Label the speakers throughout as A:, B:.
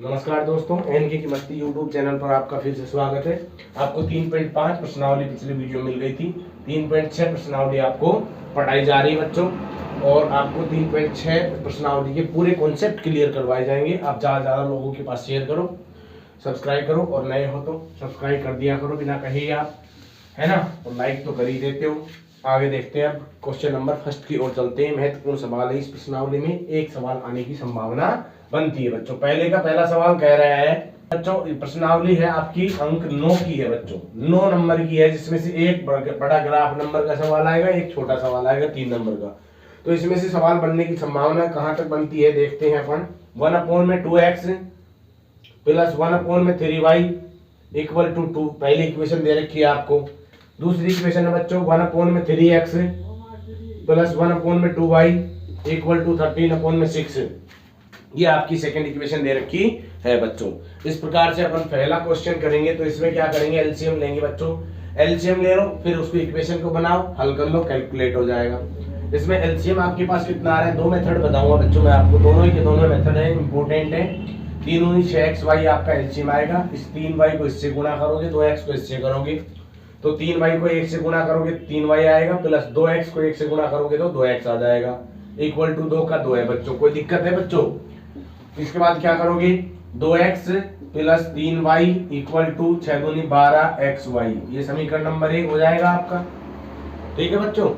A: नमस्कार दोस्तों, एनके की मस्ती यूट्यूब चैनल पर आपका फिर से स्वागत है। आपको 3.5 प्रश्नावली पिछली वीडियो मिल गई थी। 3.6 प्रश्नावली आपको पढ़ाई जा रही है बच्चों, और आपको 3.6 प्रश्नावली के पूरे कॉन्सेप्ट क्लियर करवाए जाएंगे। आप ज़्यादा लोगों के पास शेयर करो, सब्सक्राइब करो, और नए हो तो सब्सक्राइब कर दिया करो बिना कहे आप, है ना। और लाइक तो कर ही देते हो। आगे देखते हैं, अब क्वेश्चन नंबर फर्स्ट की ओर चलते हैं। महत्वपूर्ण सवाल है इस प्रश्नावली में, एक सवाल आने की संभावना बनती है बच्चों। पहले का पहला सवाल कह रहा है बच्चों, प्रश्नावली है आपकी अंक 9 की है बच्चों, 9 नंबर की है, जिसमें से एक बड़ा ग्राफ नंबर का सवाल आएगा, एक छोटा सवाल आएगा 3 नंबर का। तो इसमें से सवाल बनने की संभावना कहां तक बनती है देखते हैं अपन। 1/2x plus 1/3y equal to 2 पहली इक्वेशन दे रखी है आपको। दूसरी इक्वेशन है बच्चों 1/3x plus 1/2y equal to 13/6। ये आपकी सेकंड इक्वेशन दे रखी है बच्चों। इस प्रकार से अपन पहला क्वेश्चन करेंगे, तो इसमें क्या करेंगे, एलसीएम लेंगे बच्चों। एलसीएम ले लो, फिर उसको इक्वेशन को बनाओ, हल कर लो, कैलकुलेट हो जाएगा। इसमें एलसीएम आपके पास कितना आ रहा है, दो मेथड बताऊंगा बच्चों मैं आपको, दोनों ही के दोनों मेथड है, इंपॉर्टेंट है। 3 6xy आपका एलसीएम आएगा। इस 3y को इससे गुणा करोगे, 2x को इससे करोगे तो 3y को 1 से गुणा करोगे 3y आएगा, प्लस 2x को 1 से गुणा करोगे तो 2x आ जाएगा, इक्वल टू 2 का 2 है बच्चों। कोई दिक्कत है बच्चों? इसके बाद क्या करोगे, 2x plus 3y equal to 6 दूनी 12xy, ये समीकरण नंबर 1 हो जाएगा आपका। ठीक है बच्चों,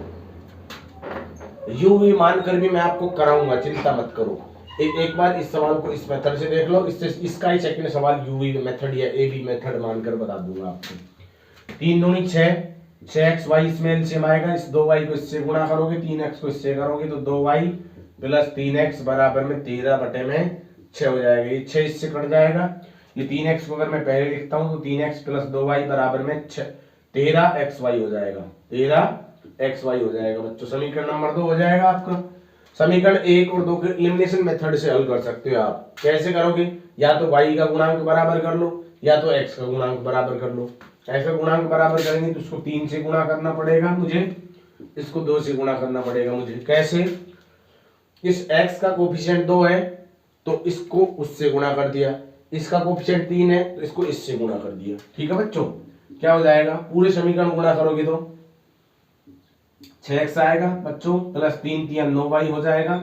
A: यू भी मानकर भी मैं आपको कराऊंगा, चिंता मत करो। एक बार इस सवाल को इस मेथड से देख लो, इससे इसका ही सेकंड सवाल यूवी मेथड या ए बी मेथड मानकर बता दूंगा आपको। 3 दूनी 6, 6xy इसमें एलसीएम आएगा। इस 2y को इससे गुणा करोगे, 3x को इससे करोगे तो 2y प्लस 3x बराबर में 13/6 हो जाएगा। ये 6 इससे कट जाएगा। ये 3x को अगर मैं पहले लिखता हूं तो 3x प्लस 2y बराबर में 13xy हो जाएगा, 13xy हो जाएगा बच्चों। समीकरण नंबर 2 हो जाएगा आपका। समीकरण 1 और 2 के एलिमिनेशन मेथड से हल कर सकते हो आप। कैसे करोगे, या तो y का गुणांक बराबर कर लो, या तो x का गुणांक बराबर कर लो। ऐसा गुणांक बराबर करेंगे तो उसको 3 से गुणा करना पड़ेगा मुझे, इसको 2 से गुणा करना पड़ेगा मुझे। कैसे, इस x का कोफिशिएंट 2 है तो इसको उससे गुणा कर दिया, इसका कोफिशिएंट 3 है तो इसको इससे गुणा कर दिया। ठीक है बच्चों, क्या हो जाएगा, पूरे समीकरण गुणा करोगे तो 6x आएगा बच्चों, प्लस 3 3 9y हो जाएगा,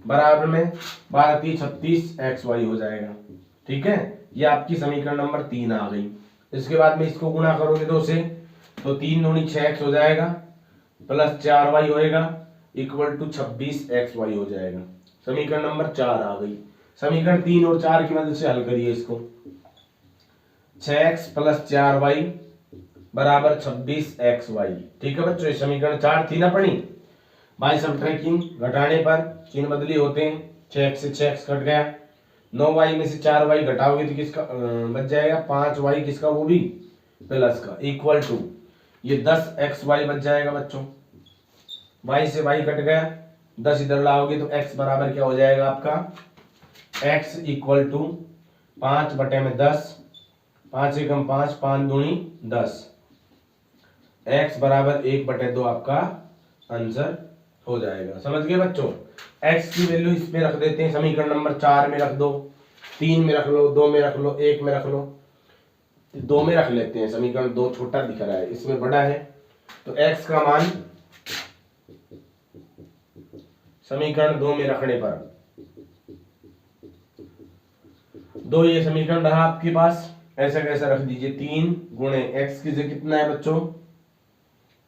A: बराबर में 12 3 36xy हो जाएगा। ठीक है, ये आपकी समीकरण नंबर 3 आ गई। इसके बाद में इसको गुणा करोगे 2 से तो 3 दूनी 6x हो जाएगा, प्लस 4y होएगा इक्वल टू 26xy हो जाएगा। समीकरण नंबर 4 आ गई। समीकरण 3 और 4 की मदद से हल करिए इसको। 6x प्लस 4y बराबर 26xy। ठीक है बच्चों, ये समीकरण 4 थी ना पढ़ी। बाय सबट्रैक्टिंग, घटाने पर चिन्ह बदली होते हैं। 6x से 6x कट गया, 9y में से 4y घटाओगे तो किसका बच जाएगा, 5y किसका, वो भी प्लस का, इक्वल टू ये 10xy बच जाएगा बच्चों। y से y कट गया, 10 इधर लाओगे तो x बराबर क्या हो जाएगा आपका, x इक्वल टू 5/10, 5 एकम 5, 5 दूनी 10, x बराबर 1/2 आपका आंसर हो जाएगा। समझ गए बच्चों, x की वैल्यू इसमें रख देते हैं, समीकरण नंबर 4 में रख दो, 3 में रख लो, 2 में रख लो, 1 में रख लो। 2 में रख लेते हैं, समीकरण 2 छोटा दिख रहा है, इसमें बड़ा है, तो x का मान समीकरण 2 में रखने पर 2, ये समीकरण रहा आपके पास। ऐसा कैसा रख दीजिए, 3 गुणे x की जगह कितना है बच्चों,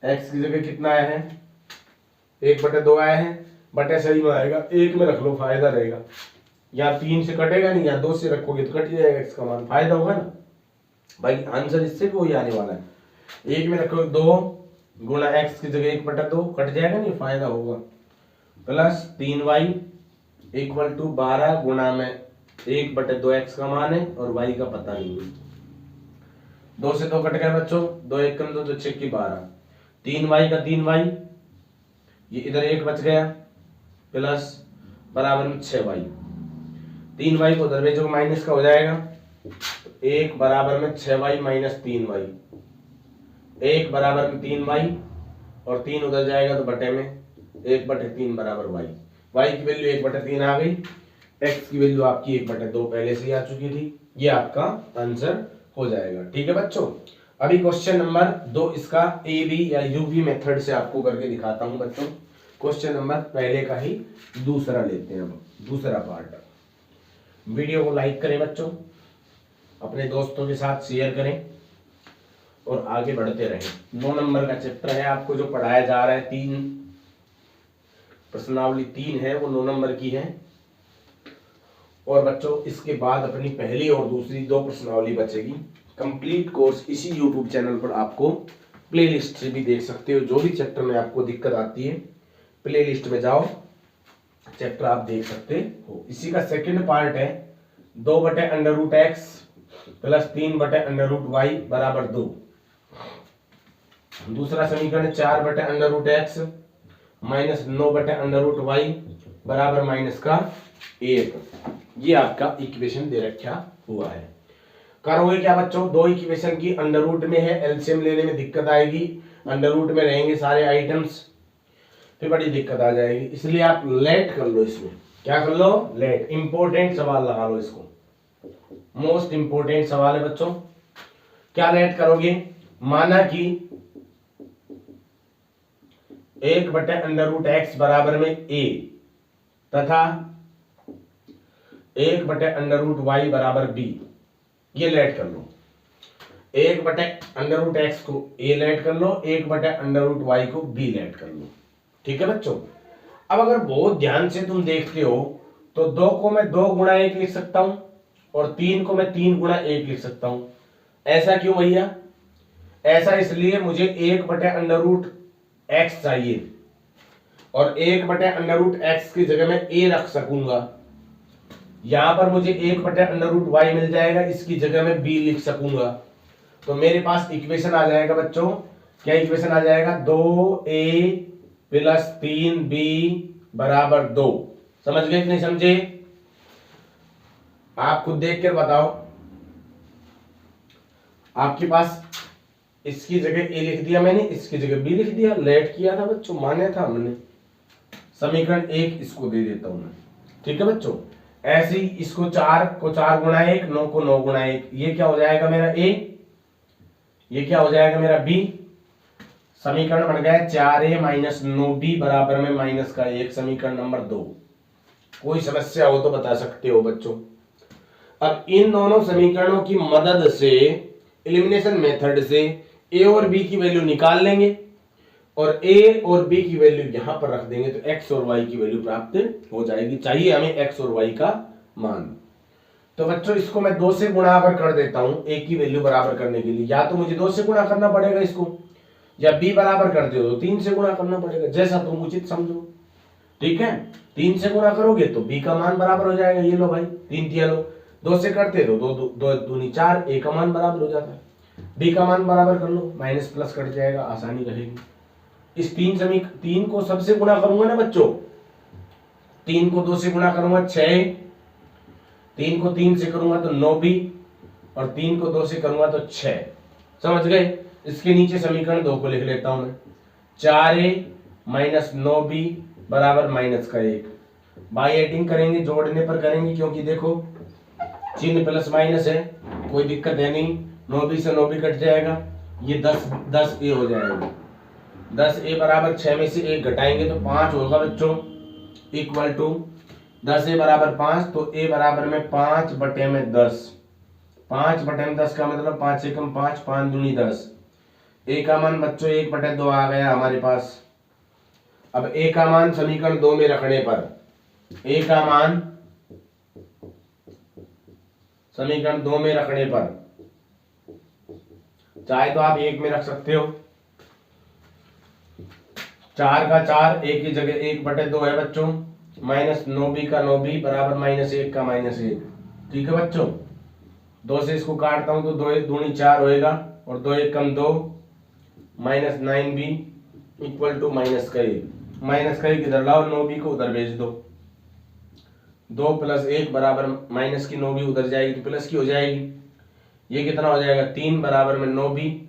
A: x की जगह कितना आया है, 1/2 आया है, बटे सही में आएगा, 1 में रख लो, फायदा रहेगा। या 3 से कटेगा नहीं, या 2 से रखोगे तो कट जाएगा x का मान, फायदा होगा ना भाई। आंसर इससे भी वही आने वाला है। 1 में रखोगे 2 गुणा x की जगह 1/2 कट जाएगा नहीं, फायदा होगा, प्लस 3y इक्वल टू 12 गुणा में 1/2x का मान है और y का पता नहीं है। 2 से 2 कट गया बच्चों, 2 1 कम 2 तो 6 की 12, 3y का 3y, ये इधर 1 बच गया, प्लस बराबर में 6y, 3y को उधर भेजो माइनस का हो जाएगा, 1 बराबर में 6y माइनस 3y, 1 बराबर में 3y और 3 उधर जाएगा तो बटे में 1/3 बराबर y। y की वैल्यू 1/3 आ गई। x की वैल्यू आपकी 1/2 पहले से ही आ चुकी थी। ये आपका आंसर हो जाएगा। ठीक है बच्चों, अभी क्वेश्चन नंबर 2 इसका ए बी या यू बी मेथड से आपको करके दिखाता हूं बच्चों। क्वेश्चन नंबर पहले का ही दूसरा लेते हैं। अब दूसरा पार्ट, वीडियो को लाइक करें बच्चों, अपने दोस्तों के साथ शेयर करें और आगे बढ़ते रहें। 9 नंबर का चैप्टर है, आपको जो पढ़ाया जा रहा है 3 प्रश्नावली 3 है, वो 9 नंबर की है। और बच्चों इसके बाद अपनी पहली और दूसरी 2 प्रश्नावली बचेगी। कंप्लीट कोर्स इसी यूट्यूब चैनल पर आपको प्लेलिस्ट से भी देख सकते हो। जो भी चैप्टर में आपको दिक्कत आती है प्लेलिस्ट में जाओ, चैप्टर आप देख सकते हो। इसी का सेकंड पार्ट है 2/√x प्लस 3/√y बराबर 2। दूसरा समीकरण 4/√x माइनस 9/√y बराबर -1। ये आपका इक्वेशन दे रखा हुआ है। करोगे क्या बच्चों, 2 इक्वेशन की अंडर रूट में है, एलसीएम लेने में दिक्कत आएगी। अंडर रूट में रहेंगे सारे आइटम्स, फिर बड़ी दिक्कत आ जाएगी। इसलिए आप लेट कर लो, इसमें क्या कर लो, लेट। इंपॉर्टेंट सवाल लगा लो इसको, मोस्ट इंपॉर्टेंट सवाल है बच्चों। क्या लेट करोगे, माना कि 1/√x बराबर में a तथा 1/√y बराबर b। ये लेट कर लो, 1/√x को a लेट कर लो, 1/√y को b लेट कर लो। ठीक है बच्चों, अब अगर बहुत ध्यान से तुम देखते हो तो 2 को मैं 2 गुणा 1 लिख सकता हूं और 3 को मैं 3 गुणा 1 लिख सकता हूं। ऐसा क्यों भैया, ऐसा इसलिए मुझे 1/√x चाहिए और 1/√x की जगह मैं a रख सकूंगा। यहां पर मुझे 1/√y मिल जाएगा, इसकी जगह मैं b लिख सकूंगा। तो मेरे पास इक्वेशन आ जाएगा बच्चों, क्या इक्वेशन आ जाएगा, 2a प्लस 3b बराबर 2। समझ गए कि नहीं समझे, आप खुद देख कर बताओ। आपके पास इसकी जगह a लिख दिया मैंने, इसकी जगह b लिख दिया, लेट किया था बच्चों, माने था हमने। समीकरण 1 इसको दे देता हूं मैं। ठीक है बच्चों, ऐसे ही इसको 4 को 4 गुणा 1, 9 को 9 गुणा 1, ये क्या हो जाएगा मेरा a, ये क्या हो जाएगा मेरा b। समीकरण बन गया 4a माइनस 9b बराबर में -1। समीकरण नंबर 2। कोई समस्या हो तो बता सकते हो बच्चों। अब इन दोनों समीकरणों की मदद से एलिमिनेशन मेथड से a और b की वैल्यू निकाल लेंगे और a और b की वैल्यू यहां पर रख देंगे तो x और y की वैल्यू प्राप्त हो जाएगी। चाहिए हमें x और y का मान। तो बच्चों इसको मैं 2 से गुणा कर देता हूं a की वैल्यू बराबर करने के लिए। या तो मुझे 2 से गुणा करना पड़ेगा इसको, या b बराबर कर दो तो 3 से गुणा करना पड़ेगा, जैसा तुम उचित समझो। ठीक है, 3 से गुणा करोगे तो b का मान बराबर हो जाएगा। ये लो भाई 3 तिया लो, 2 से करते तो 2 दूनी 4, a का मान बराबर हो जाता है। b का मान बराबर कर लो, माइनस प्लस कट जाएगा, आसानी रहेगी। इस 3 को सबसे गुणा करूंगा ना बच्चों, 3 को 2 से गुणा करूंगा 6, 3 को 3 से करूंगा तो 9b और 3 को 2 से करूंगा तो 6। समझ गए। इसके नीचे समीकरण 2 को लिख लेता हूं मैं, 4a माइनस 9b बराबर -1। बाई एडिंग करेंगे, जोड़ने पर करेंगे, क्योंकि देखो चिन्ह प्लस माइनस है, कोई दिक्कत है नहीं। 9b से 9b कट जाएगा, ये 10a हो जाएगा। 10a बराबर 6 में से 1 घटाएंगे तो 5 होगा बच्चों, इक्वल टू 10a बराबर 5, तो a बराबर में 5/10। 5/10 का मतलब 5 से कम 5, 5 दूनी 10। a का मान बच्चों 1/2 आ गया हमारे पास। अब a का मान समीकरण 2 में रखने पर, a का मान समीकरण 2 में रखने पर, चाहे तो आप 1 में रख सकते हो। 4 का 4, a की जगह 1/2 है बच्चों, माइनस 9b का 9b बराबर -1 का -1। ठीक है बच्चों, 2 से इसको काटता हूं तो 2 1 दूनी 4 होएगा और 2 1 कम 2, -9b इक्वल टू -1 इधर लाओ, 9b को उधर भेज दो। 2 + 1 बराबर माइनस की 9b उधर जाएगी तो प्लस की हो जाएगी। ये कितना हो जाएगा, 3 बराबर में 9b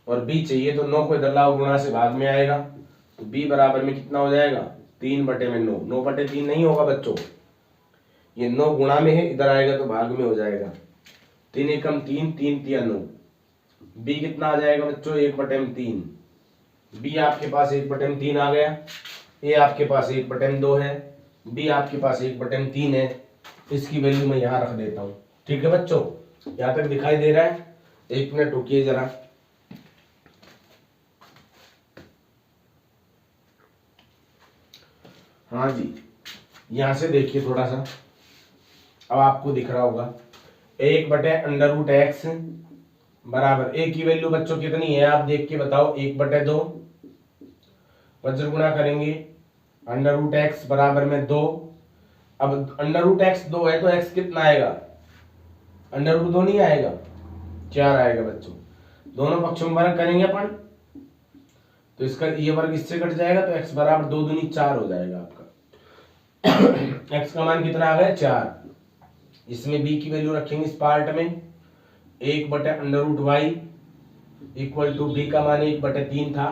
A: और b चाहिए तो 9 को इधर लाओ, गुणा से भाग में आएगा तो b बराबर में कितना हो जाएगा, 3/9। 9/3 नहीं होगा बच्चों, ये 9 गुणा में है, इधर आएगा तो भाग में हो जाएगा। 3 एकम 3, 3 तिया 9। बी कितना आ जाएगा बच्चों 1/3। बी आपके पास 1/3 आ गया। ए आपके पास 1/2 है। बी आपके पास 1/3 है। इसकी वैल्यू मैं यहाँ रख देता हूँ। ठीक है बच्चों, यहाँ तक दिखाई दे रहा है? 1 मिनट रुकिए जरा। हाँ जी, यहाँ से देखिए थोड़ा सा, अब आपको दिख रहा होगा 1/√x बराबर ए की वैल्यू बच्चों कितनी है आप देख के बताओ। 1/2 वज्र गुणा करेंगे √x बराबर में 2। अब √x 2 है तो x कितना आएगा? √2 नहीं आएगा, 4 आएगा बच्चों। दोनों पक्षों में वर्ग करेंगे अपन तो इसका ये वर्ग इससे कट जाएगा तो x बराबर 2 दूनी 4 हो जाएगा आपका। x का मान कितना आ गया 4। इसमें b की वैल्यू रखेंगे इस पार्ट में 1/√y इक्वल टू b का मान 1/3 था।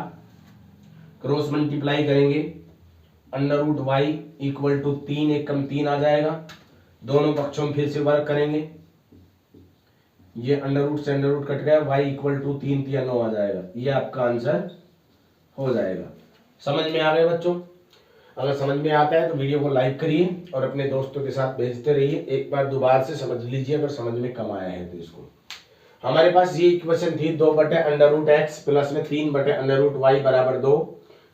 A: क्रॉस मल्टीप्लाई करेंगे √y इक्वल टू 3 एकम 3 आ जाएगा। दोनों पक्षों में फिर से वर्ग करेंगे, ये अंडर से अंडर कट गया, y इक्वल टू 3 तिया 9 आ जाएगा। ये आपका आंसर हो जाएगा। समझ में आ गया बच्चों? अगर समझ में आता है तो वीडियो को लाइक करिए और अपने दोस्तों के साथ भेजते रहिए। एक बार दोबारा से समझ लीजिए अगर समझ में कम आया है तो। इसको हमारे पास ये इक्वेशन थी 2/√x प्लस में 3/√y बराबर 2,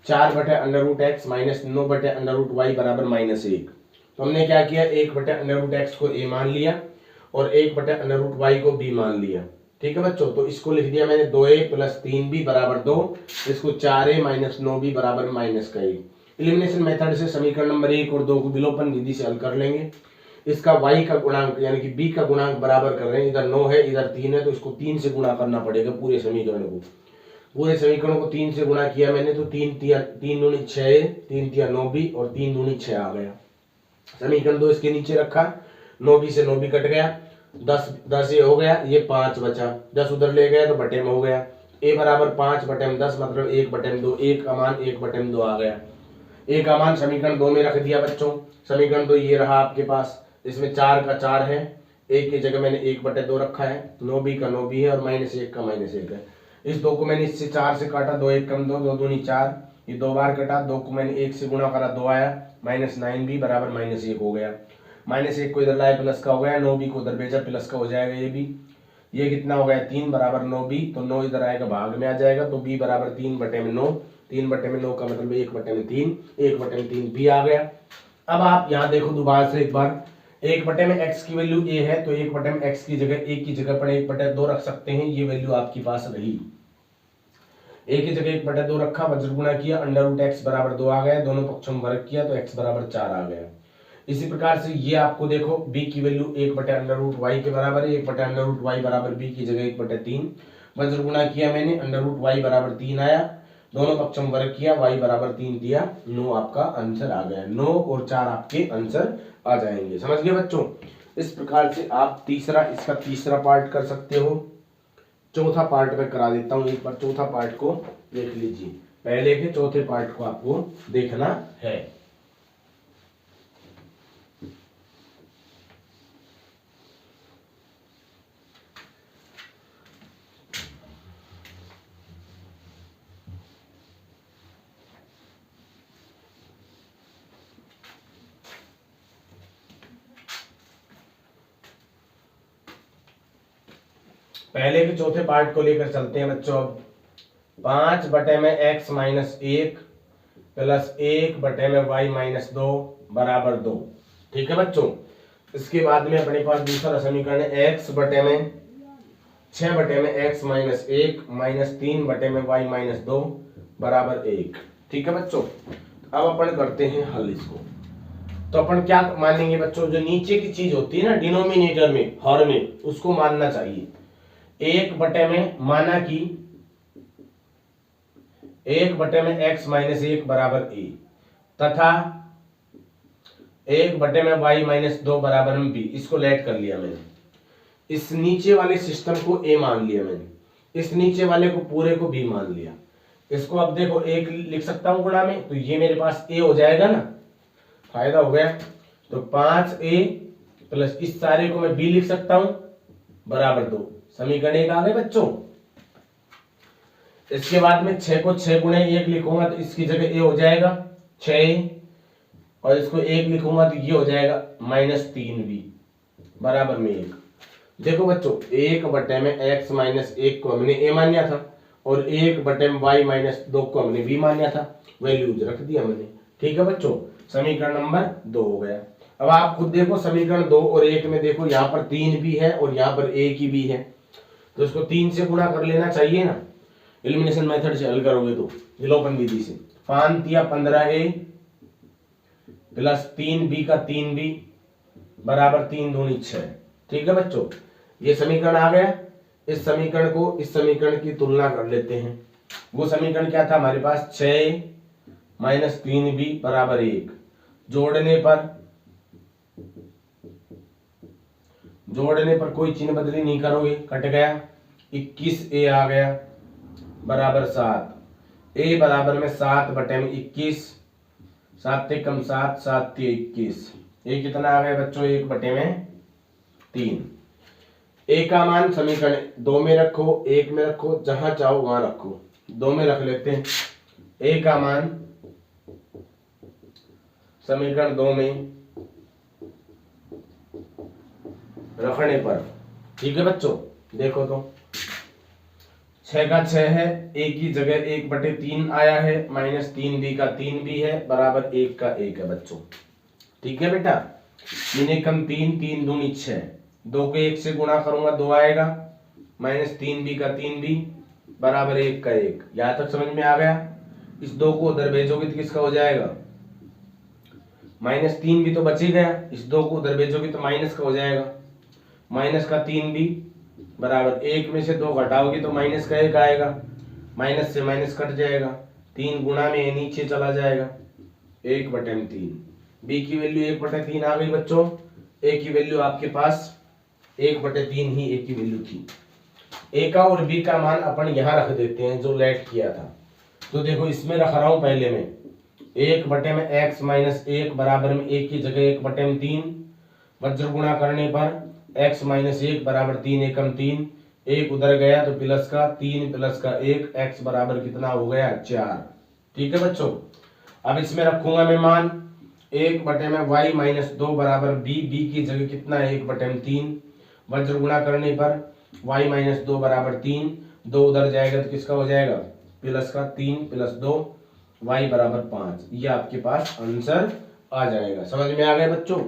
A: 4/√x माइनस 9/√y बराबर -1। तो हमने क्या किया, 1/√x को a मान लिया और 1/√y को b मान लिया। ठीक है बच्चों, तो इसको लिख दिया मैंने 2a प्लस 3b बराबर 2। इसको 4a माइनस 9b बराबर -1। एलिमिनेशन मेथड से समीकरण नंबर 1 और 2 को विलोपन विधि से हल कर लेंगे। इसका y का गुणांक यानी कि b का गुणांक बराबर कर रहे हैं, इधर 9 है इधर 3 है तो इसको 3 से गुणा करना पड़ेगा पूरे समीकरण को। पूरे समीकरण को 3 से गुणा किया मैंने तो 3 दूनी 6, 3 तिया 9b और 3 दूनी 6 आ गया। समीकरण 2 इसके नीचे रखा, 9b से 9b कट गया, 10 ये हो गया, ये 5 बचा, 10 उधर ले गया तो बटे में हो गया। a बराबर 5/10 मतलब 1/2, 1 का मान 1/2 आ गया। a का मान समीकरण 2 में रख दिया बच्चों। समीकरण 2 ये रहा आपके पास, इसमें 4 का 4 है, 1 की जगह मैंने 1/2 रखा है, 9b का 9b है और -1 का -1 है। इस 2 को मैंने इससे 4 से काटा, 2 1 कम 2, 2 दूनी 4, ये 2 बार कटा, 2 को मैंने 1 से गुणा करा, 2 आया, -9b बराबर -1 हो गया। -1 को इधर लाया प्लस का हो गया, 9b को उधर भेजा प्लस का हो जाएगा। ये भी ये कितना हो गया 3 बराबर 9b, तो 9 इधर आएगा भाग में आ जाएगा तो b बराबर 3/9, 3/9 का मतलब 1/3, 1/3 b आ गया। अब आप यहाँ देखो दोबारा से एक बार, 1/x की वैल्यू a है तो 1/x की जगह a की जगह पर 1/2 रख सकते हैं, ये वैल्यू आपके पास रही। a की जगह 1/2 रखा, वज्र गुणा किया, √x बराबर 2 आ गया, दोनों पक्षों में वर्ग किया तो x बराबर 4 आ गया। इसी प्रकार से ये आपको देखो b की वैल्यू 1/√y के बराबर है, 1/√y बराबर b की जगह 1/3, वज्र गुणा किया मैंने, √y बराबर 3 आया, दोनों पक्षों में वर्ग किया, y बराबर 3 दिया, 9 आपका आंसर आ गया। 9 और 4 आपके आंसर आ जाएंगे। समझ गए बच्चों? इस प्रकार से आप इसका तीसरा पार्ट कर सकते हो। चौथा पार्ट में करा देता हूँ, एक बार चौथा पार्ट को देख लीजिए। पहले के चौथे पार्ट को आपको देखना है। पहले के चौथे पार्ट को लेकर चलते हैं बच्चों। अब 5/x माइनस 1 प्लस 1/y-2 बराबर 2। ठीक है बच्चों, इसके बाद में अपने पास दूसरा समीकरण है x/6/x माइनस 1 माइनस 3/y-2 बराबर 1। ठीक है बच्चों, अब अपन करते हैं हल इसको। तो अपन क्या मानेंगे बच्चों, जो नीचे की चीज होती है ना डिनोमिनेटर में, हर में, उसको मानना चाहिए। 1/में माना कि 1/x माइनस 1 बराबर a तथा 1/y-2 बराबर b, इसको लेट कर लिया मैंने। इस नीचे वाले सिस्टम को a मान लिया मैंने, इस नीचे वाले को पूरे को b मान लिया। इसको अब देखो 1 लिख सकता हूं गुणा में, तो ये मेरे पास a हो जाएगा ना, फायदा हो गया। तो 5a प्लस इस सारे को मैं बी लिख सकता हूं बराबर 2। समीकरण 1 आ गए बच्चों। इसके बाद में 6 को 6 गुणे 1 लिखूंगा तो इसकी जगह ए हो जाएगा 6 और इसको 1 लिखूंगा तो ये हो जाएगा -3b बराबर में 1। देखो बच्चों 1 में x - 1 को हमने a मान लिया था और 1 में y - 2 को हमने b मान लिया था, वैल्यूज रख दिया हमने। ठीक है बच्चों, समीकरण नंबर 2 हो गया। अब आप खुद देखो समीकरण 2 और 1 में देखो यहाँ पर 3 भी है और यहाँ पर 1 ही भी है, तो इसको 3 से गुणा कर लेना चाहिए ना। एलिमिनेशन मेथड से हल करोगे तो विलोपन विधि से 5 तिया 15a प्लस 3b का 3b बराबर 3 दूनी 6। ठीक है बच्चों, ये समीकरण आ गया। इस समीकरण को इस समीकरण की तुलना कर लेते हैं। वो समीकरण क्या था हमारे पास 6 - 3b बराबर 1। जोड़ने पर कोई चिन्ह बदली नहीं करोगे, कट गया। 21a आ गया बराबर 7। a बराबर में 7/21, 7 ते कम 7, 7 ते 21। ये कितना आ गया बच्चों 1/3। a का मान समीकरण 2 में रखो, 1 में रखो, जहां चाहो वहां रखो। 2 में रख लेते हैं। a का मान समीकरण 2 में रखने पर, ठीक है बच्चों, देखो तो 6 का 6 है, a की जगह 1/3 आया है, -3b का 3b है बराबर 1 का 1 है बच्चों। ठीक है बेटा, 3 कम 3, 3 दूनी 6, 2 को 1 से गुणा करूंगा 2 आएगा, -3b का 3b बराबर 1 का 1। यहां तक समझ में आ गया। इस 2 को उधर भेजोगे तो किसका हो जाएगा, -3 भी तो बच ही गया। इस 2 को उधर भेजोगे तो माइनस का हो जाएगा, माइनस का 3b बराबर 1 में से 2 घटाओगे तो माइनस का 1 आएगा, माइनस से माइनस कट जाएगा, 3 गुणा में नीचे चला जाएगा 1/3। b की वैल्यू 1/3 आ गई बच्चों। a की वैल्यू आपके पास 1/3 ही a की वैल्यू थी। a का और b का मान अपन यहाँ रख देते हैं जो लेट किया था। तो देखो इसमें रख रहा हूं पहले में 1/x - 1 बराबर में 1 की जगह 1/3, वज्र गुणा करने पर x - 1 बराबर 3 एकम 3, 1 उधर गया तो प्लस का 3 प्लस का 1, x बराबर कितना हो गया 4। ठीक है बच्चों, अब इसमें रखूंगा मैं मान 1/y - 2 बराबर b, b की जगह कितना है 1/3, वज्र गुणा करने पर y - 2 बराबर 3, 2 उधर जाएगा तो किसका हो जाएगा प्लस का 3 प्लस 2, y बराबर 5। ये आपके पास आंसर आ जाएगा। समझ में आ गया बच्चों।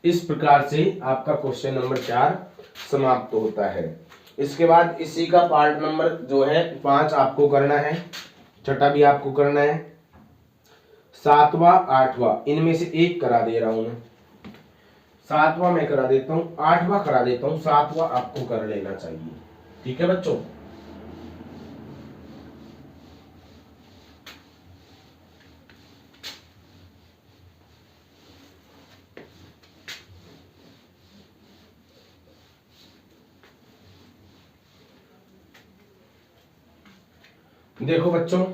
A: इस प्रकार से आपका क्वेश्चन नंबर 4 समाप्त होता है। इसके बाद इसी का पार्ट नंबर जो है 5 आपको करना है, छठा भी आपको करना है, 7वां 8वां इनमें से एक करा दे रहा हूं मैं। 7वां मैं करा देता हूं, 8वां करा देता हूं, 7वां आपको कर लेना चाहिए। ठीक है बच्चों, देखो बच्चों,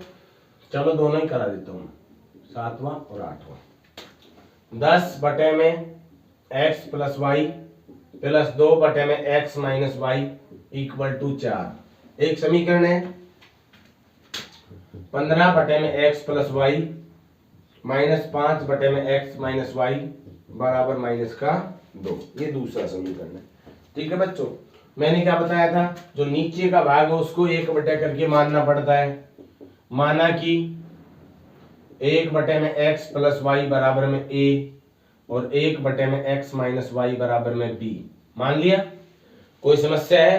A: चलो दोनों ही करा देता हूं, 7वां और 8वां। 10 में x प्लस वाई प्लस 2 में x minus Y equal to 4। एक समीकरण है। 15 में x प्लस वाई माइनस 5 में x माइनस वाई बराबर माइनस का 2। ये दूसरा समीकरण है। ठीक है बच्चों, मैंने क्या बताया था, जो नीचे का भाग है उसको 1 करके मानना पड़ता है। माना कि 1 में x प्लस वाई बराबर में a और 1 में x माइनस वाई बराबर में b मान लिया। कोई समस्या है?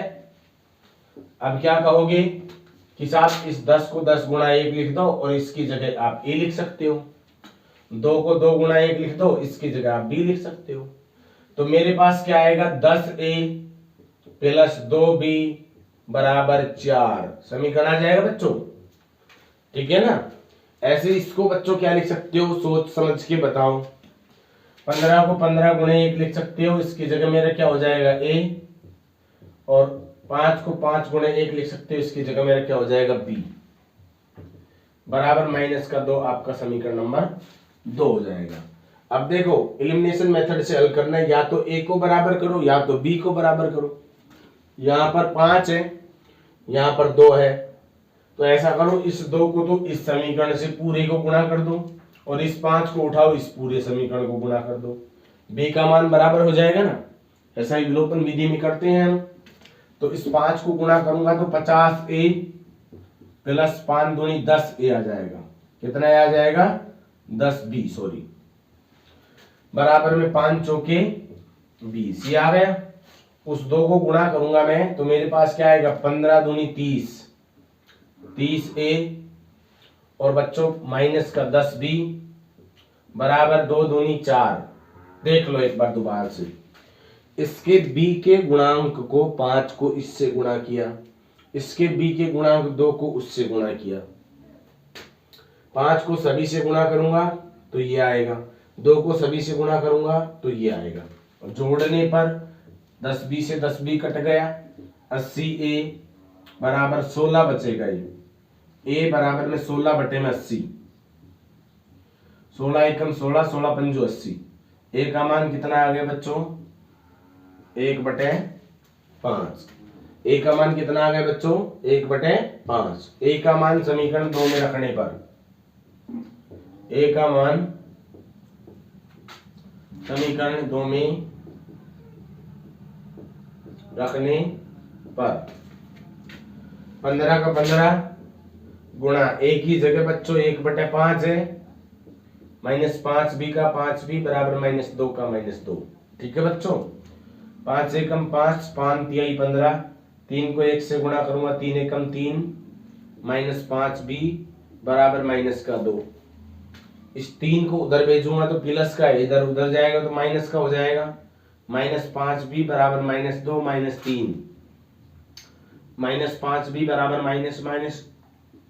A: अब क्या कहोगे कि साहब इस 10 को 10 गुणा 1 लिख दो और इसकी जगह आप a लिख सकते हो, 2 को 2 गुणा 1 लिख दो, इसकी जगह आप b लिख सकते हो। तो मेरे पास क्या आएगा, 10a प्लस 2b बराबर 4 समीकरण आ जाएगा बच्चों। ठीक है ना। ऐसे इसको बच्चों क्या लिख सकते हो, सोच समझ के बताओ। 15 को 15 गुणे 1 लिख सकते हो, इसकी जगह मेरा क्या हो जाएगा a, और 5 को 5 गुणे 1 लिख सकते हो, इसकी जगह मेरा क्या हो जाएगा b। बराबर माइनस का 2 आपका समीकरण नंबर 2 हो जाएगा। अब देखो एलिमिनेशन मेथड से हल करना है, या तो a को बराबर करो या तो b को बराबर करो। यहाँ पर 5 है, यहाँ पर 2 है, तो ऐसा करो इस 2 को तो इस समीकरण से पूरे को गुणा कर दो और इस 5 को उठाओ इस पूरे समीकरण को गुणा कर दो, b का मान बराबर हो जाएगा ना। ऐसा ही विलोपन विधि में करते हैं हम। तो इस 5 को गुणा करूंगा तो 50a प्लस 5 दूनी 10a आ जाएगा। कितना आ जाएगा? 10b, सॉरी, बराबर में 5 चौके 20, ये आ गया। उस 2 को गुणा करूंगा मैं तो मेरे पास क्या आएगा? 15 दूनी 30, 30a और बच्चों माइनस का 10b बराबर 2 दूनी 4। देख लो एक बार दोबारा से, इसके b के गुणांक को 5 को इससे गुणा किया, इसके b के गुणांक 2 को उससे गुणा किया। 5 को सभी से गुणा करूंगा तो ये आएगा, 2 को सभी से गुणा करूंगा तो ये आएगा, और जोड़ने पर 10b से 10b कट गया, 80a बराबर 16 बचेगा। ये a बराबर में 16 बटे में 80, 16 एकम 16, 16 पंजो 80। a का मान कितना आ गया बच्चों? 1/5। a का मान कितना आ गया बच्चों? 1/5। a का मान समीकरण 2 में रखने पर, a का मान समीकरण 2 में रखने पर 15 का 15 गुणा a की जगह बच्चों 1/5 है, माइनस 5b का 5b बराबर -2 का -2। ठीक है बच्चों, 5 एकम 5, 5 तिहाई 15, 3 को 1 से गुणा करूंगा 3 एकम 3, माइनस 5b बराबर माइनस का 2। इस 3 को उधर भेजूंगा तो प्लस का है, इधर उधर जाएगा तो माइनस का हो जाएगा, -5b बराबर -2 -3, -5b बराबर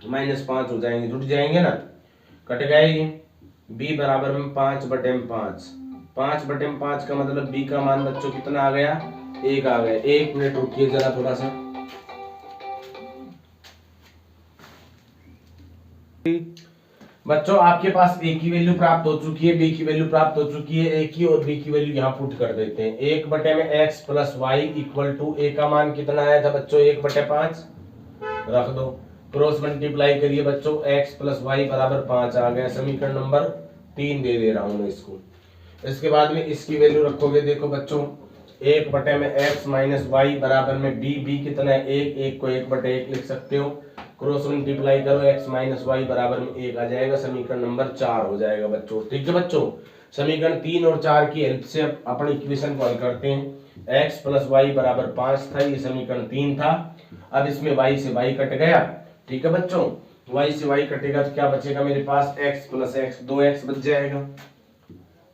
A: -5 हो जाएंगे, जुट जाएंगे ना, कट गए ये। b बराबर में 5/5, 5/5 का मतलब b का मान बच्चों कितना आ गया? 1 आ गया। 1 मिनट रुकिए जरा थोड़ा सा। बच्चों आपके पास a की वैल्यू प्राप्त हो चुकी है, b की वैल्यू प्राप्त हो चुकी है, a की और b की वैल्यू यहाँ पुट कर देते हैं। 1/x plus Y equal to a का मान कितना आया था बच्चों? 1/5 रख दो, क्रॉस मल्टीप्लाई करिए बच्चों, x प्लस वाई बराबर 5 आ गया। समीकरण नंबर 3 दे दे रहा हूं मैं इसको। इसके बाद में इसकी वैल्यू रखोगे, देखो बच्चों 1/x माइनस वाई बराबर में b कितना है? 1 को 1/1 लिख सकते हो, क्रॉस मल्टीप्लाई करो, x माइनस वाई बराबर में 1 आ जाएगा, समीकरण नंबर 4 हो जाएगा बच्चों। ठीक है बच्चों, समीकरण 3 और 4 की हेल्प से अपन इक्वेशन को हल करते हैं। x प्लस वाई बराबर 5 था, ये समीकरण 3 था। अब इसमें y से y कट गया। ठीक है बच्चों, y से y कटेगा तो क्या बचेगा मेरे पास? x प्लस x, 2x बच जाएगा।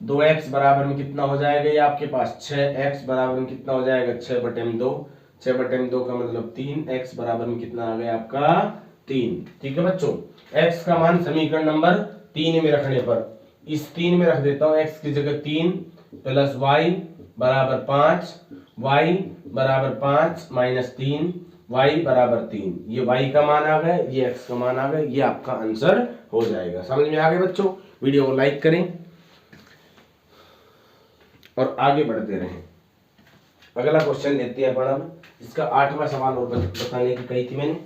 A: 2x बराबर में कितना हो जाएगा? ये आपके पास 6x बराबर में कितना हो जाएगा? 6/2, 6/2 का मतलब 3, x बराबर में कितना आ गया आपका? 3। ठीक है बच्चों, x का मान समीकरण नंबर 3 में रखने पर, इस 3 में रख देता हूँ, x की जगह 3 प्लस y बराबर 5, y बराबर 5 माइनस 3, y बराबर 3। ये y का मान आ गया, ये x का मान आ गया, ये आपका आंसर हो जाएगा। समझ में आ गया बच्चों? वीडियो को लाइक करें और आगे बढ़ते रहें। अगला क्वेश्चन लेते हैं अपन अब, इसका 8वां सवाल और बताने की कही थी मैंने,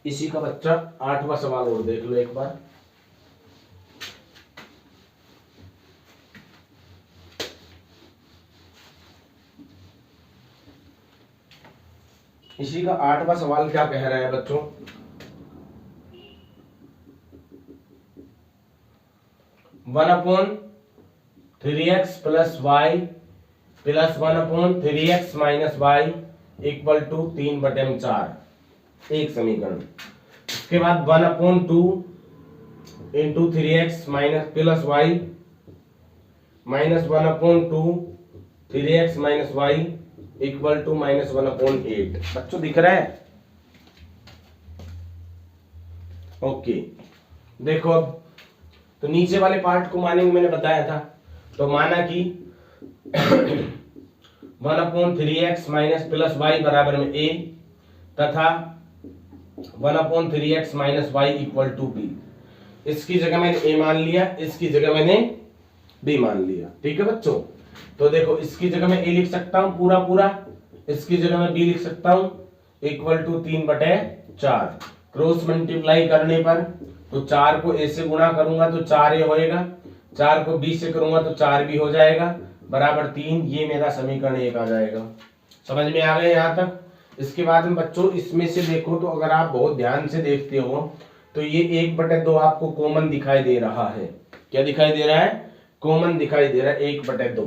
A: इसी का बच्चा 8वां सवाल और देख लो एक बार। इसी का 8वां सवाल क्या कह रहा है बच्चों? One upon 3x plus y plus 1/3x minus Y equal to 3/4, एक समीकरण। उसके बाद 1/2 into 3x minus plus y minus 1/2 3x minus Y equal to -1/8। बच्चों दिख रहा है? ओके, देखो अब तो नीचे वाले पार्ट को मानेंगे, मैंने बताया था। तो माना कि 1/3x माइनस प्लस वाई बराबर में a तथा 1/3x minus Y equal to b। इसकी जगह मैंने ए मान लिया, इसकी जगह मैंने बी मान लिया। ठीक है बच्चों, तो देखो इसकी जगह मैं ए लिख सकता हूं पूरा पूरा, इसकी जगह मैं बी लिख सकता हूं इक्वल टू 3/4। क्रॉस मल्टीप्लाई करने पर तो 4 को ए से गुणा करूंगा तो 4a होएगा, 4 को बी से करूंगा तो 4b हो जाएगा बराबर 3। ये मेरा समीकरण 1 आ जाएगा। समझ में आ गया यहाँ तक? इसके बाद में बच्चों इसमें से देखो तो अगर आप बहुत ध्यान से देखते हो तो ये 1/2 आपको कॉमन दिखाई दे रहा है। क्या दिखाई दे रहा है? कॉमन दिखाई दे रहा है 1/2।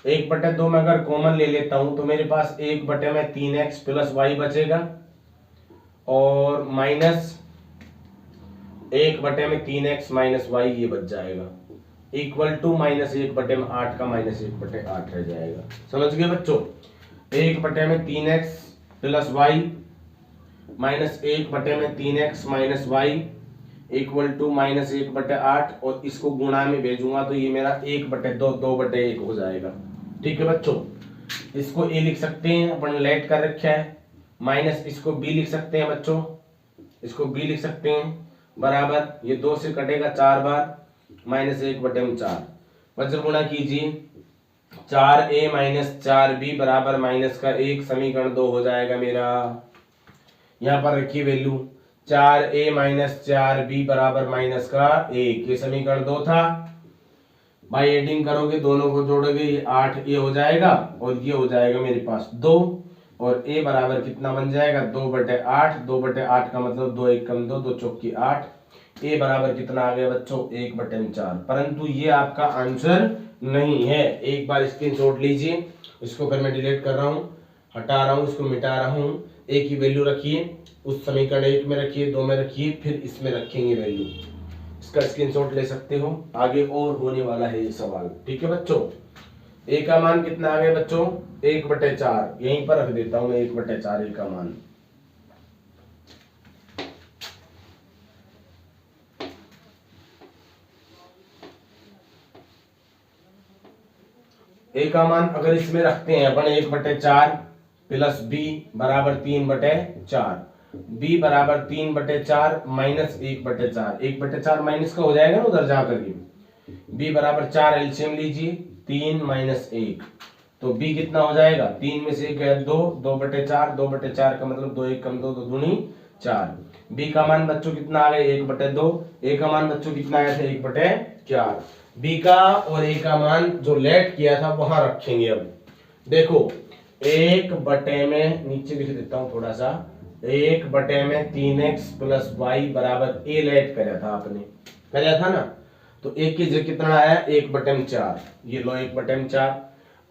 A: 1/2 में अगर कॉमन ले लेता हूं तो मेरे पास 1/3x प्लस वाई बचेगा और माइनस 1/3x माइनस वाई ये बच जाएगा इक्वल टू -1/8 का -1/8 रह जाएगा। समझ गए बच्चों? 1/3x plus y minus 1/3x minus Y equal to -1/8 और इसको गुणा में भेजूंगा तो ये मेरा 1/2 2/1 हो जाएगा। ठीक है बच्चों, इसको ए लिख सकते हैं, अपन लेट कर रखा है, माइनस इसको बी लिख सकते हैं बच्चों, इसको बी लिख सकते हैं बराबर ये 2 से कटेगा 4 बार -1/4। वज्र गुणा कीजिए 4a माइनस 4b बराबर माइनस का 1, समीकरण 2 हो जाएगा मेरा। यहाँ पर रखिए वैल्यू 4a माइनस 4b बराबर माइनस का 1, ये समीकरण 2 था। बाई एडिंग करोगे दोनों को जोड़ोगे ये 8a हो जाएगा और ये हो जाएगा मेरे पास 2 और a बराबर कितना बन जाएगा 2/8। 2/8 का मतलब 2 1 कम 2 2 चौकी 8। a बराबर कितना आ गया बच्चों 1/4। परंतु ये आपका आंसर नहीं है। एक बार स्क्रीनशॉट लीजिए, इसको फिर मैं डिलीट कर रहा हूँ, हटा रहा हूँ, इसको मिटा रहा हूँ। a की वैल्यू रखिए, उस समीकरण 1 में रखिए, 2 में रखिए, फिर इसमें रखेंगे वैल्यू। इसका स्क्रीनशॉट ले सकते हो, आगे और होने वाला है ये सवाल। ठीक है बच्चों, a का मान कितना आ गया बच्चों 1/4, यहीं पर रख देता हूं मैं 1/4 a का मान। a का मान अगर इसमें रखते हैं अपन 1/4 प्लस b बराबर 3/4, b बराबर 3/4 माइनस 1/4, 1/4 माइनस का हो जाएगा ना उधर जा करके। b बराबर 4, एलसीएम लीजिए 3 माइनस 1 तो b कितना हो जाएगा 3 में से 1 गया 2, 2/4, 2/4 का मतलब 2 1 कम 2 2 दूनी 4। b का मान बच्चों कितना आ गया 1/2, a का मान बच्चों कितना आया था 1/4। b का और a का मान जो लेट किया था वहां रखेंगे। अब देखो 1/, में नीचे लिख देता हूं थोड़ा सा, 1/में 3x प्लस वाई बराबर a लेट कराया था आपने, कराया था ना, तो एक की जगह कितना आया 1/4, ये लो 1/4।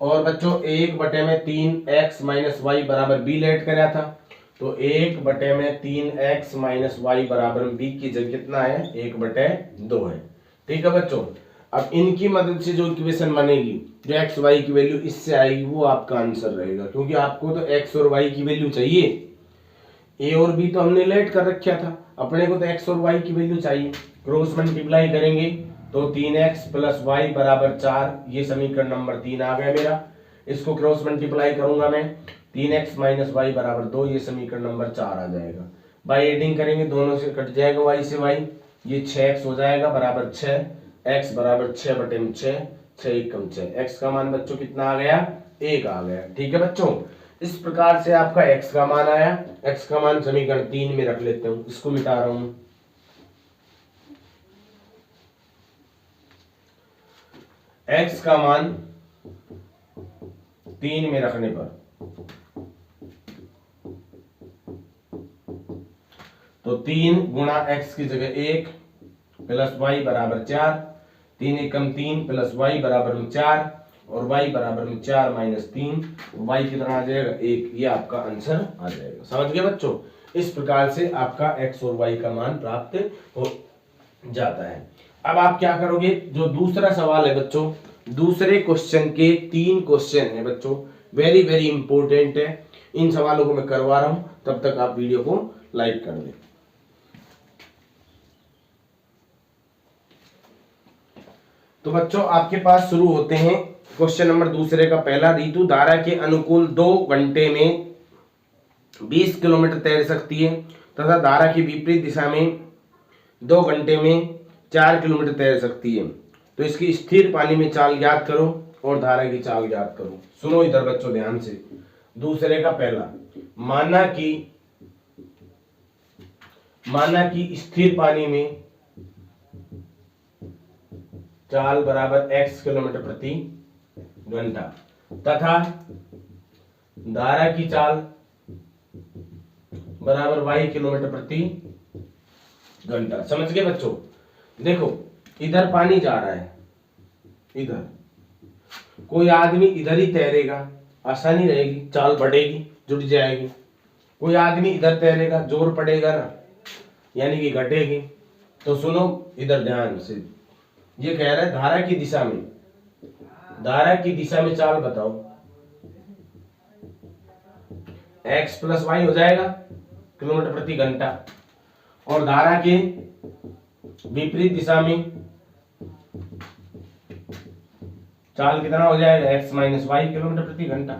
A: और बच्चों 1/में 3x माइनस वाई बराबर b लेट कराया था, तो 1/में 3x माइनस वाई बराबर b की जगह कितना है 1/2 है। ठीक है बच्चों, अब इनकी मदद से जो इक्वेशन बनेगी, जो एक्स वाई की वैल्यू इससे आएगी वो आपका आंसर रहेगा, क्योंकि आपको तो एक्स और वाई की वैल्यू चाहिए। ए और बी तो हमने लेट कर रखा था, अपने को तो एक्स और वाई की वैल्यू चाहिए। क्रॉस मल्टीप्लाई करेंगे तो 3x प्लस वाई बराबर 4, ये समीकरण नंबर 3 आ गया मेरा। इसको क्रॉस मल्टीप्लाई करूंगा मैं 3x माइनस वाई बराबर 2, ये समीकरण नंबर 4 आ जाएगा। बाई एडिंग करेंगे दोनों से कट जाएगा वाई से वाई, ये 6x हो जाएगा बराबर 6, x बराबर 6/6, 6 1 कम 6, x का मान बच्चों कितना आ गया 1 आ गया। ठीक है बच्चों, इस प्रकार से आपका x का मान आया। x का मान समीकरण 3 में रख लेते हूं, इसको मिटा रहा हूं। x का मान 3 में रखने पर तो 3 गुणा x की जगह 1 प्लस y बराबर 4, 3 1 कम 3 प्लस y बराबर में 4 और y बराबर में 4 माइनस 3, y कितना आ जाएगा 1, ये आपका आंसर आ जाएगा। समझ गए बच्चों? इस प्रकार से आपका x और y का मान प्राप्त हो जाता है। अब आप क्या करोगे, जो दूसरा सवाल है बच्चों, दूसरे क्वेश्चन के 3 क्वेश्चन है बच्चों, वेरी वेरी इंपॉर्टेंट है। इन सवालों को मैं करवा रहा हूं, तब तक आप वीडियो को लाइक कर दें। तो बच्चों आपके पास शुरू होते हैं क्वेश्चन नंबर दूसरे का पहला। ऋतु धारा के अनुकूल 2 घंटे में 20 किलोमीटर तैर सकती है तथा धारा की विपरीत दिशा में 2 घंटे में 4 किलोमीटर तैर सकती है। तो इसकी स्थिर पानी में चाल ज्ञात करो और धारा की चाल ज्ञात करो। सुनो इधर बच्चों ध्यान से। दूसरे का पहला, माना कि स्थिर पानी में चाल बराबर x किलोमीटर प्रति घंटा तथा धारा की चाल बराबर y किलोमीटर प्रति घंटा। समझ गए बच्चों? देखो इधर पानी जा रहा है, इधर कोई आदमी इधर ही तैरेगा, आसानी रहेगी, चाल बढ़ेगी, जुड़ जाएगी। कोई आदमी इधर तैरेगा, जोर पड़ेगा ना, यानी कि घटेगी। तो सुनो इधर ध्यान से, ये कह रहा है धारा की दिशा में चाल बताओ। x प्लस वाई हो जाएगा किलोमीटर प्रति घंटा, और धारा के विपरीत दिशा में चाल कितना हो जाएगा, x माइनस वाई किलोमीटर प्रति घंटा।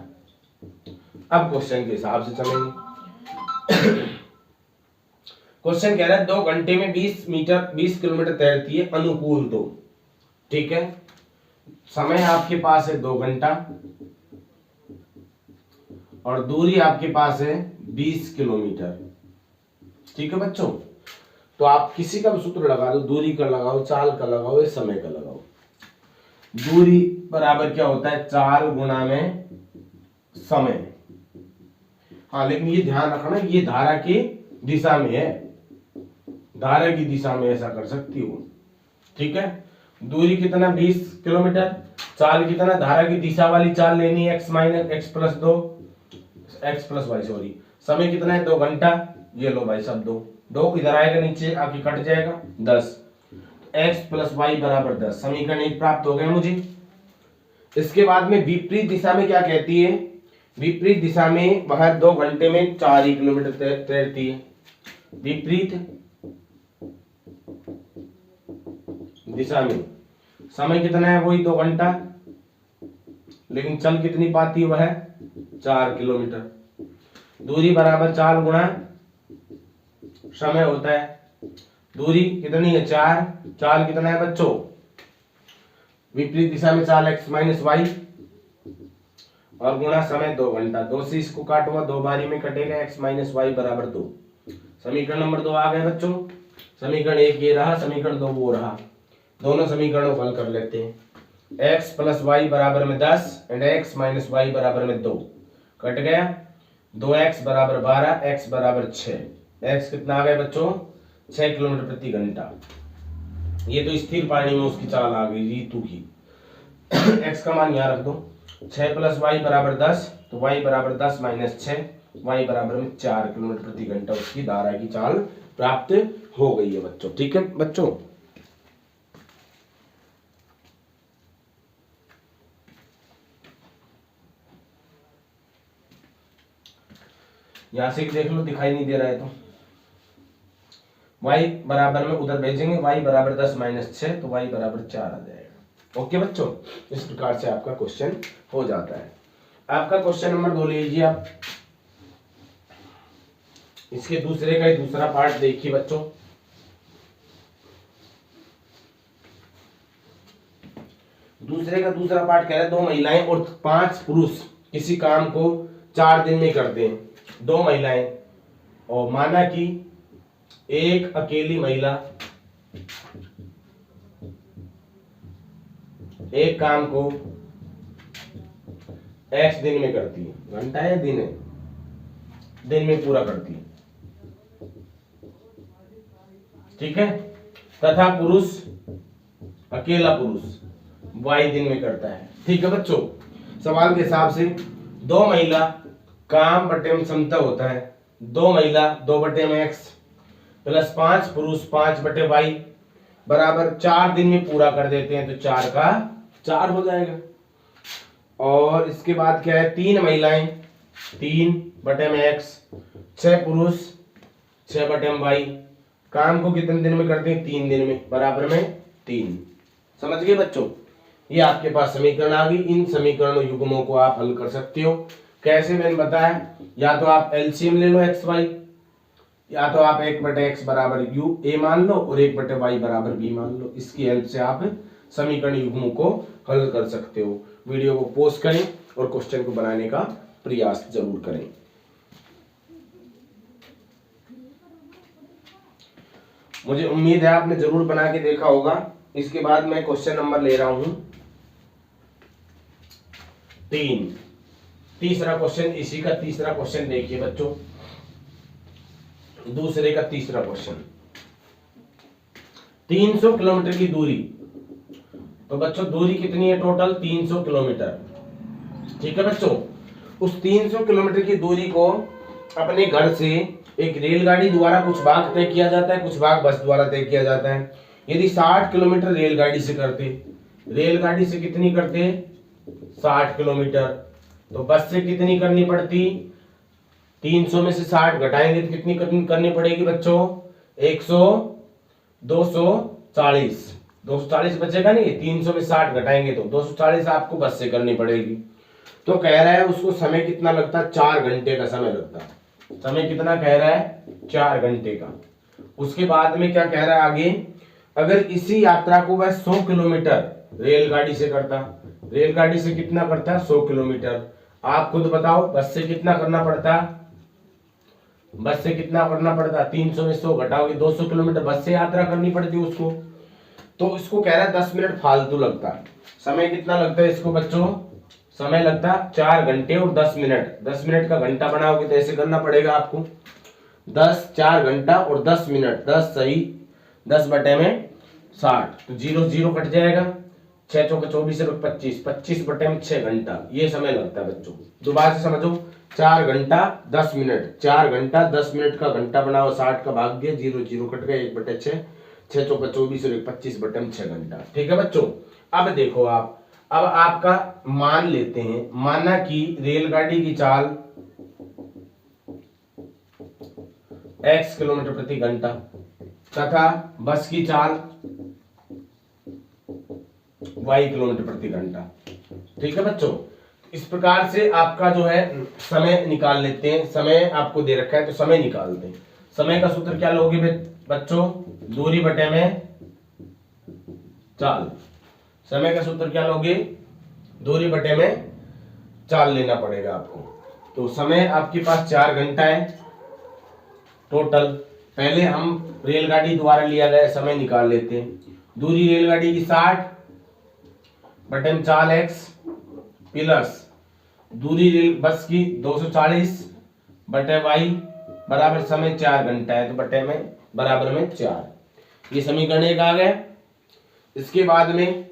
A: अब क्वेश्चन के हिसाब से चलेंगे। क्वेश्चन कह रहा है 2 घंटे में 20 किलोमीटर तैरती है अनुकूल तो, ठीक है। समय आपके पास है 2 घंटा और दूरी आपके पास है 20 किलोमीटर, ठीक है बच्चों। तो आप किसी का भी सूत्र लगा दो, दूरी का लगाओ, चाल का लगाओ या समय का लगाओ। दूरी बराबर क्या होता है, चाल गुणा में समय। हाँ लेकिन ये ध्यान रखना ये धारा की दिशा में है, धारा की दिशा में ऐसा कर सकती हो, ठीक है। दूरी कितना 20 किलोमीटर, चाल कितना, धारा की दिशा वाली चाल लेनी है x minus x plus y sorry. समय कितना है 2 घंटा, ये लो भाई सब दो इधर आएगा, नीचे आके कट जाएगा 10। x प्लस वाई बराबर 10, समीकरण 1 प्राप्त हो गया मुझे। इसके बाद में विपरीत दिशा में क्या कहती है, विपरीत दिशा में वह 2 घंटे में 4 ही किलोमीटर तैरती है। विपरीत दिशा में समय कितना है, वही 2 घंटा, लेकिन चल कितनी पाती है वह 4 किलोमीटर। दूरी बराबर चाल गुणा समय होता है। दूरी कितनी है 4, चाल कितना है बच्चों, विपरीत दिशा में चाल x माइनस वाई और गुणा समय 2 घंटा। 2 से इसको काटूंगा, 2 बारी में कटेगा, x माइनस वाई बराबर 2। समीकरण नंबर 2 आ गया बच्चों। समीकरण 1 ये रहा, समीकरण 2 वो रहा। दोनों समीकरणों को हल कर लेते हैं। x प्लस वाई बराबर में 10 एंड x माइनस वाई बराबर में 2 कट गया। 2x बराबर 12, x बराबर 6। x कितना आ गया बच्चों, 6 किलोमीटर प्रति घंटा। ये तो स्थिर पानी में उसकी चाल आ गई रीतु की। x का मान यहाँ रख दो, 6 प्लस वाई बराबर 10, तो y बराबर 10 माइनस 6, y बराबर में 4 किलोमीटर प्रति घंटा उसकी धारा की चाल प्राप्त हो गई है बच्चों, ठीक है बच्चों। यहां से देख लो, दिखाई नहीं दे रहा है तो y बराबर में उधर भेजेंगे, y बराबर 10 माइनस 6, तो y बराबर 4 आ जाएगा। ओके बच्चों, इस प्रकार से आपका क्वेश्चन हो जाता है। आपका क्वेश्चन नंबर 2 लीजिए आप। इसके दूसरे का ही दूसरा पार्ट देखिए बच्चों। दूसरे का दूसरा पार्ट कह रहा है 2 महिलाएं और 5 पुरुष किसी काम को 4 दिन में करते हैं। 2 महिलाएं, और माना कि एक अकेली महिला एक काम को x दिन में करती है, घंटा है दिन है, दिन में पूरा करती है, ठीक है। तथा पुरुष, अकेला पुरुष y दिन में करता है, ठीक है बच्चों। सवाल के हिसाब से 2 महिला काम बटे में समता होता है, 2 महिला 2 बटे में x प्लस 5 पुरुष 5 बटे y बराबर 4 दिन में पूरा कर देते हैं, तो 4 का 4 हो जाएगा। और इसके बाद क्या है, 3 महिलाएं 3 बटे में x, 6 पुरुष 6 बटे में y, काम को कितने दिन में करते हैं, 3 दिन में, बराबर में 3। समझ गए बच्चों, ये आपके पास समीकरण आ गई। इन समीकरणों युग्मों को आप हल कर सकते हो। कैसे मैंने बताया, या तो आप एलसीएम ले लो एक्स वाई, या तो आप 1/x बराबर यू ए मान लो और 1/y बराबर बी मान लो। इसकी हेल्प से आप समीकरण युग्मों को हल कर सकते हो। वीडियो को पॉज करें और क्वेश्चन को बनाने का प्रयास जरूर करें। मुझे उम्मीद है आपने जरूर बना के देखा होगा। इसके बाद मैं क्वेश्चन नंबर ले रहा हूं 3। तीसरा क्वेश्चन, इसी का तीसरा क्वेश्चन देखिए बच्चों, दूसरे का तीसरा क्वेश्चन। 300 किलोमीटर की दूरी, तो बच्चों दूरी कितनी है टोटल? 300 किलोमीटर। ठीक है बच्चों, उस 300 किलोमीटर की दूरी को अपने घर से एक रेलगाड़ी द्वारा कुछ भाग तय किया जाता है, कुछ भाग बस द्वारा तय किया जाता है। यदि 60 किलोमीटर रेलगाड़ी से करते, रेलगाड़ी से कितनी करते? 60 किलोमीटर, तो बस से कितनी करनी पड़ती? 300 में से 60 घटाएंगे तो कितनी करनी पड़ेगी बच्चों? 240 240 बचेगा नहीं, 300 में 60 घटाएंगे तो 240 आपको बस से करनी पड़ेगी। तो कह रहा है उसको समय कितना लगता? 4 घंटे का समय लगता। समय कितना कह रहा है? 4 घंटे का। उसके बाद में क्या कह रहा है आगे? अगर इसी यात्रा को वह 100 किलोमीटर रेलगाड़ी से करता, रेलगाड़ी से कितना करता? 100 किलोमीटर। आप खुद बताओ बस से कितना करना पड़ता? बस से कितना करना पड़ता? 300 में 100 घटाओगे 200 किलोमीटर बस से यात्रा करनी पड़ती उसको। तो इसको कह रहा है 10 मिनट फालतू लगता। समय कितना लगता है इसको बच्चों? समय लगता 4 घंटे और 10 मिनट। 10 मिनट का घंटा बनाओगे तो ऐसे करना पड़ेगा आपको, 10 4 घंटा और 10 मिनट, 10 सही 10 बटे में 60, तो 0 0 कट जाएगा। 6 चौके 24 और 25, 25 बटे में 6 घंटा ये समय लगता है बच्चों। दोबारा से समझो, 4 घंटा 10 मिनट, 4 घंटा 10 मिनट का घंटा बनाओ, 60 का भाग दिया, 0 0 कट गया, 1/6, 6 चौके 24 और 25 बटे में 6 घंटा। ठीक है बच्चों, अब देखो आप, अब आपका मान लेते हैं, माना कि रेलगाड़ी की चाल x किलोमीटर प्रति घंटा तथा बस की चाल y किलोमीटर प्रति घंटा। ठीक है बच्चों, इस प्रकार से आपका जो है समय निकाल लेते हैं। समय आपको दे रखा है तो समय निकालते हैं। समय का सूत्र क्या लोगे बच्चों? दूरी बटे में चाल। समय का सूत्र क्या लोगे? दूरी बटे में चाल लेना पड़ेगा आपको। तो समय आपके पास 4 घंटा है टोटल। पहले हम रेलगाड़ी द्वारा लिया गया समय निकाल लेते हैं। दूरी रेलगाड़ी की 60 बटे में चाल x प्लस दूरी रेल बस की 240 बटे y बराबर समय 4 घंटा है, तो बटे में बराबर में 4। ये समीकरण 1 आ गया। इसके बाद में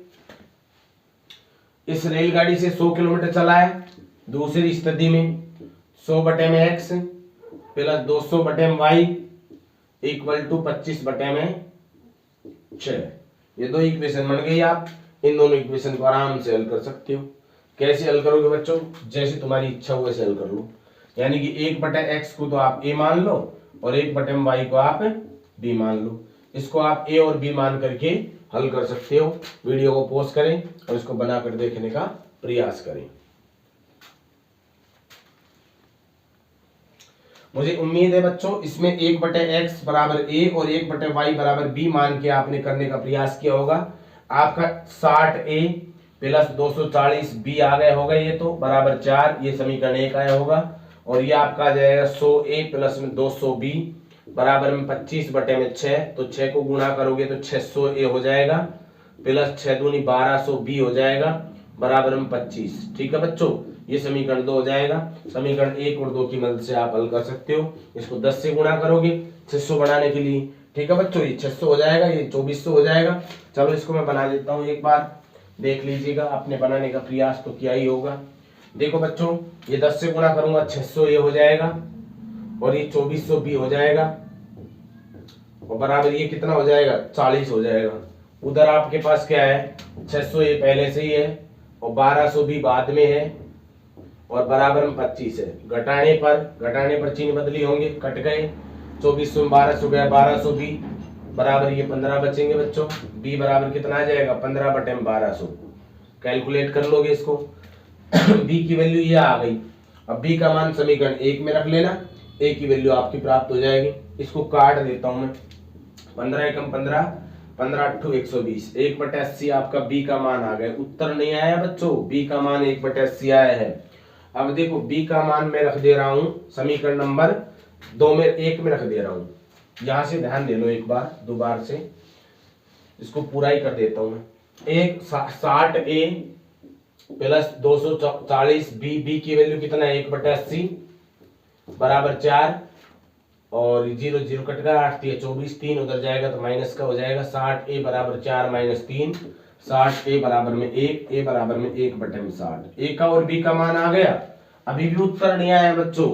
A: इस रेलगाड़ी से 100 किलोमीटर चला है, दूसरी स्थिति में 100 बटे में x प्लस 200 बटे में y इक्वल टू 25 बटे में 6। ये दो इक्वेशन बन गई। आप इन दोनों इक्वेशन को आराम से हल कर सकते हो। कैसे हल करोगे बच्चों? जैसे तुम्हारी इच्छा हो वैसे हल कर लो। यानी कि 1 बटे x को तो आप a मान लो और 1 बटे में y को आप b मान लो। इसको आप a और b मान करके हल कर सकते हो। वीडियो को पॉज करें और इसको बनाकर देखने का प्रयास करें। मुझे उम्मीद है बच्चों इसमें 1 बटे x बराबर a और 1 बटे y बराबर b मान के आपने करने का प्रयास किया होगा। आपका 60a प्लस 240 b आ गया होगा, ये तो बराबर 4, ये समीकरण 1 आया होगा। और ये आपका आ जाएगा 100a प्लस में 200b बराबर में 25 बटे में 6, तो 6 को गुणा करोगे तो 600a हो जाएगा प्लस 6 दूनी 1200b हो जाएगा बराबर में 25। ठीक है बच्चों, ये समीकरण 2 हो जाएगा। समीकरण 1 और 2 की मदद से आप हल कर सकते हो। इसको 10 से गुणा करोगे 600 बनाने के लिए। ठीक है बच्चों, ये 600 हो जाएगा, ये 2400 हो जाएगा। चलो इसको मैं बना देता हूँ, एक बार देख लीजिएगा। आपने बनाने का प्रयास तो किया ही होगा। देखो बच्चों, ये 10 से गुणा करूंगा 600 ये हो जाएगा और ये 2400 भी हो जाएगा और बराबर ये कितना हो जाएगा? 40 हो जाएगा। उधर आपके पास क्या है? 600 ये पहले से ही है और 1200 भी बाद में है और बराबर में 25 है। घटाने पर चिन्ह बदली होंगे, कट गए। 2400 में 1200 गया, 1200 भी बराबर ये 15 बचेंगे बच्चों। b बराबर कितना आ जाएगा? 15 बटे में 1200। कैलकुलेट कर लोगे इसको। b की वैल्यू ये आ गई। अब b का मान समीकरण 1 में रख लेना। ए की वैल्यू आपकी प्राप्त हो जाएगी। इसको काट देता हूं मैं, 15 एकम 15, 15 अट्ठू 120, 1/80 आपका बी का मान आ गया। उत्तर नहीं आया बच्चों, बी का मान 1/80 आया है। अब देखो बी का मान मैं रख दे रहा हूं समीकरण नंबर 2 में, 1 में रख दे रहा हूं। यहां से ध्यान दे लो एक बार, दो बार से इसको पूरा ही कर देता हूं मैं। एक 60A प्लस 240 बी, बी की वैल्यू कितना है 1/80 बराबर 4, और 0 0 कट गया, 8 3 24, 3 उधर जाएगा तो माइनस का हो जाएगा। 60A बराबर 4 माइनस 3, 60A बराबर में 1, ए बराबर में 1/60। ए का और बी का मान आ गया। अभी भी उत्तर नहीं आया बच्चों,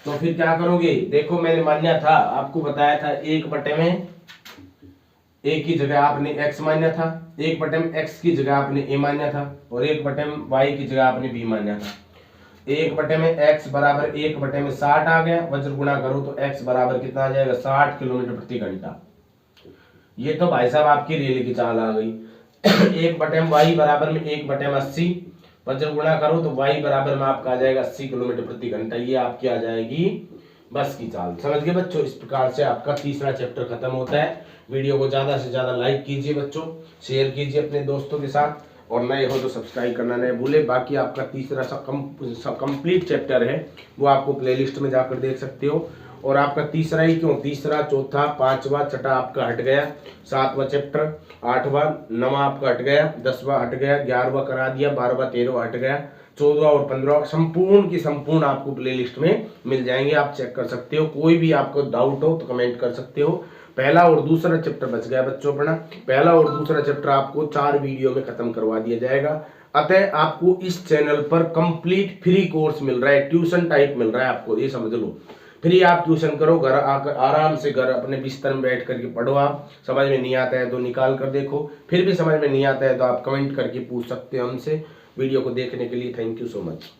A: तो फिर क्या करोगे? देखो मैंने मान्या था, आपको बताया था 1 में ए की जगह आपने x मान्या था, 1 में x की जगह आपने a मान्या था, और 1 में y की जगह आपने b मान्या था। 1 में x बराबर 1 में 60 आ गया, वज्र गुणा करो तो x बराबर कितना आ जाएगा 60 किलोमीटर प्रति घंटा। ये तो भाई साहब आपकी रेल की चाल आ गई। 1 y बराबर में 1/80, वज्र गुणा करो तो y बराबर में आपका आ जाएगा 80 किलोमीटर प्रति घंटा। ये आपकी आ जाएगी बस की चाल। समझ गए बच्चों? इस प्रकार से आपका तीसरा चैप्टर खत्म होता है। वीडियो को ज्यादा से ज्यादा लाइक कीजिए बच्चों, शेयर कीजिए अपने दोस्तों के साथ, और नए हो तो सब्सक्राइब करना नहीं भूले। बाकी आपका तीसरा कंप्लीट चैप्टर है वो आपको प्लेलिस्ट में जाकर देख सकते हो। और आपका तीसरा ही क्यों, तीसरा चौथा पांचवा छठा आपका हट गया, 7वां चैप्टर 8वां 9वां आपका हट गया, 10वां हट गया, 11वां करा दिया, 12वां 13वां हट गया, 14वां और 15वां संपूर्ण की संपूर्ण आपको प्लेलिस्ट में मिल जाएंगे। आप चेक कर सकते हो। कोई भी आपको डाउट हो तो कमेंट कर सकते हो। पहला और दूसरा चैप्टर बच गया बच्चों अपना, पहला और दूसरा चैप्टर आपको 4 वीडियो में खत्म करवा दिया जाएगा। अतः आपको इस चैनल पर कंप्लीट फ्री कोर्स मिल रहा है, ट्यूशन टाइप मिल रहा है आपको, ये समझ लो। फ्री आप ट्यूशन करो, घर आकर आराम से घर अपने बिस्तर में बैठ करके पढ़ो। आप समझ में नहीं आता है तो निकाल कर देखो, फिर भी समझ में नहीं आता है तो आप कमेंट करके पूछ सकते हो हमसे। वीडियो को देखने के लिए थैंक यू सो मच।